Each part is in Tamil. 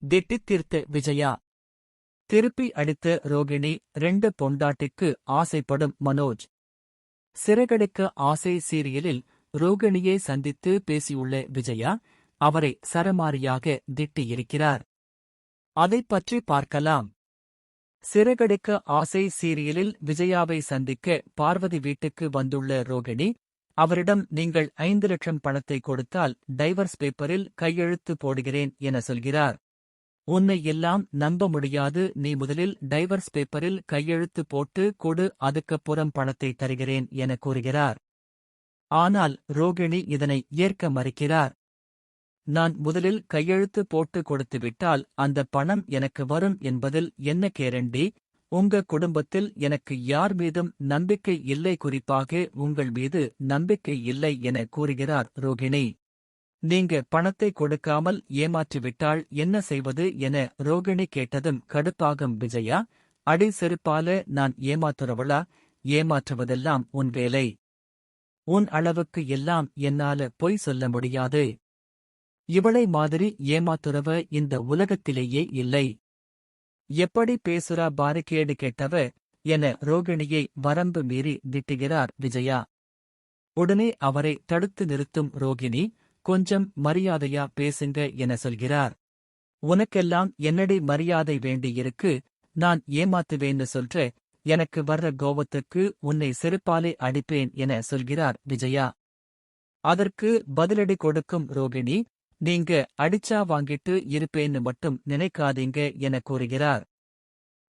திட்டித் தீர்த்த விஜயா. திருப்பி அடித்த ரோகிணி. 2 பொண்டாட்டிக்கு ஆசைப்படும் மனோஜ். சிறகடிக்க ஆசை சீரியலில் ரோகிணியை சந்தித்து பேசியுள்ள விஜயா, அவரை சரமாரியாக திட்டியிருக்கிறார். அதைப் பற்றி பார்க்கலாம். சிறகடிக்க ஆசை சீரியலில் விஜயாவை சந்திக்க பார்வதி வீட்டுக்கு வந்துள்ள ரோகிணி, அவரிடம் நீங்கள் 5 லட்சம் பணத்தை கொடுத்தால் டைவர்ஸ் பேப்பரில் கையெழுத்து போடுகிறேன் என சொல்கிறார். உன்னை எல்லாம் நம்ப முடியாது, நீ முதலில் டைவர்ஸ் பேப்பரில் கையெழுத்து போட்டு கொடு, அதுக்கப்புறம் பணத்தை தருகிறேன் என கூறுகிறார். ஆனால் ரோகிணி இதனை ஏற்க மறுக்கிறார். நான் முதலில் கையெழுத்து போட்டு கொடுத்துவிட்டால் அந்த பணம் எனக்கு வரும் என்பதில் என்ன கேரண்டி? உங்க குடும்பத்தில் எனக்கு யார் மீதும் நம்பிக்கை இல்லை, குறிப்பாக உங்கள் மீது நம்பிக்கை இல்லை என கூறுகிறார் ரோகிணி. நீங்க பணத்தை கொடுக்காமல் ஏமாற்றிவிட்டால் என்ன செய்வது என ரோகிணி கேட்டதும் கடுப்பாகும் விஜயா, அடி செருப்பால நான் ஏமாத்துறவளா? ஏமாற்றுவதெல்லாம் உன் வேலை. உன் அளவுக்கு எல்லாம் என்னால பொய் சொல்ல முடியாது. இவளை மாதிரி ஏமாத்துறவ இந்த உலகத்திலேயே இல்லை. எப்படி பேசுறா பாரிகேடு கேட்டவ என ரோகிணியை வரம்பு மீறி திட்டுகிறார் விஜயா. உடனே அவரை தடுத்து நிறுத்தும் ரோகிணி, கொஞ்சம் மரியாதையா பேசுங்க என சொல்கிறார். உனக்கெல்லாம் என்னடி மரியாதை வேண்டியிருக்கு? நான் ஏமாத்துவேன்னு சொல்ற, எனக்கு வர்ற கோபத்துக்கு உன்னை செருப்பாலே அடிப்பேன் என சொல்கிறார் விஜயா. அதற்கு பதிலடி கொடுக்கும் ரோகிணி, நீங்க அடிச்சா வாங்கிட்டு இருப்பேன்னு மட்டும் நினைக்காதீங்க என கூறுகிறார்.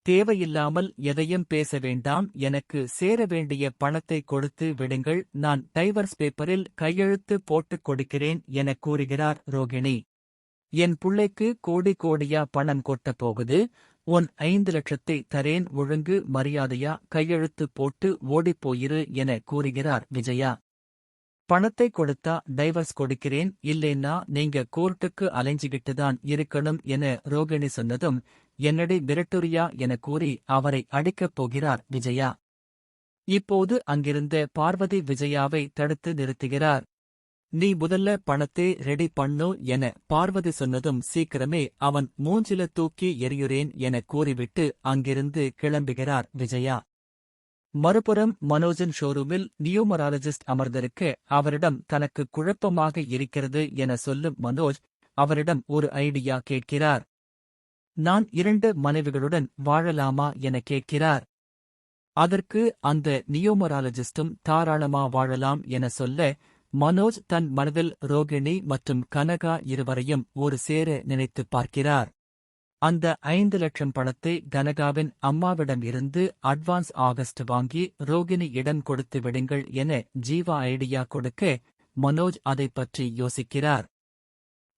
தேவையில்லாமல் எதையும் பேச வேண்டாம், எனக்கு சேர வேண்டிய பணத்தை கொடுத்து விடுங்கள், நான் டைவர்ஸ் பேப்பரில் கையெழுத்து போட்டுக் கொடுக்கிறேன் என கூறுகிறார் ரோகிணி. என் புள்ளைக்கு கோடி கோடியா பணம் கொட்டப் போகுது, உன் 5 லட்சத்தை தரேன், ஒழுங்கு மரியாதையா கையெழுத்து போட்டு ஓடிப்போயிரு என கூறுகிறார் விஜயா. பணத்தை கொடுத்தா டைவர்ஸ் கொடுக்கிறேன், இல்லேன்னா நீங்க கோர்ட்டுக்கு அலைஞ்சிக்கிட்டுதான் இருக்கணும் என ரோகிணி சொன்னதும், என்னடி மிரட்டுரியா என கூறி அவரை அடிக்கப் போகிறார் விஜயா. இப்போது அங்கிருந்த பார்வதி விஜயாவை தடுத்து நிறுத்துகிறார். நீ முதல்ல பணத்தை ரெடி பண்ணு என பார்வதி சொன்னதும், சீக்கிரமே அவன் மூஞ்சில தூக்கி எறியுறேன் என கூறிவிட்டு அங்கிருந்து கிளம்புகிறார் விஜயா. மறுபுறம் மனோஜின் ஷோரூமில் நியூமராலஜிஸ்ட் அமர்ந்திருக்க அவரிடம் தனக்கு குழப்பமாக இருக்கிறது என சொல்லும் மனோஜ் அவரிடம் ஒரு ஐடியா கேட்கிறார். நான் 2 மனைவிகளுடன் வாழலாமா என கேட்கிறார். அதற்கு அந்த நியூமராலஜிஸ்டும் தாராளமா வாழலாம் என சொல்ல, மனோஜ் தன் மனதில் ரோகிணி மற்றும் கனகா இருவரையும் ஒரு சேர நினைத்துப் பார்க்கிறார். அந்த 5 லட்சம் பணத்தை கனகாவின் அம்மாவிடம் இருந்து அட்வான்ஸ் ஆகஸ்ட் வாங்கி ரோகிணி இடம் கொடுத்து விடுங்கள் என ஜீவா ஐடியா கொடுக்க, மனோஜ் அதைப் பற்றி யோசிக்கிறார்.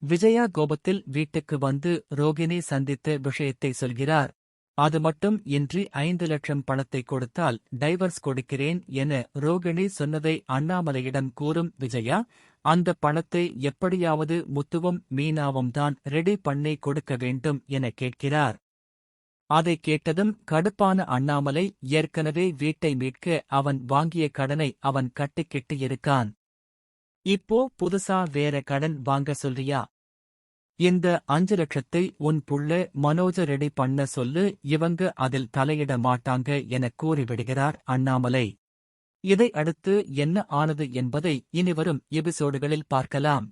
விஜயா கோபத்தில் வீட்டுக்கு வந்து ரோகிணி சந்தித்த விஷயத்தை சொல்கிறார். அது மட்டும் இன்றி 5 லட்சம் பணத்தை கொடுத்தால் டைவர்ஸ் கொடுக்கிறேன் என ரோகிணி சொன்னதை அண்ணாமலையிடம் கூறும் விஜயா, அந்த பணத்தை எப்படியாவது முத்துவும் மீனாவும் தான் ரெடி பண்ணி கொடுக்க வேண்டும் என கேட்கிறார். அதை கேட்டதும் கடுப்பான அண்ணாமலை, ஏற்கனவே வீட்டை மீட்க அவன் வாங்கிய கடனை அவன் கட்டிக்கிட்டு இருக்கான். இப்போ புதுசா வேற கடன் வாங்க சொல்றியா? இந்த 5 லட்சத்தை உன் புள்ள மனோஜ ரெடி பண்ண சொல்லு, இவங்க அதில் தலையிட மாட்டாங்க என கூறிவிடுகிறார் அண்ணாமலை. இதை அடுத்து என்ன ஆனது என்பதை இனிவரும் எபிசோடுகளில் பார்க்கலாம்.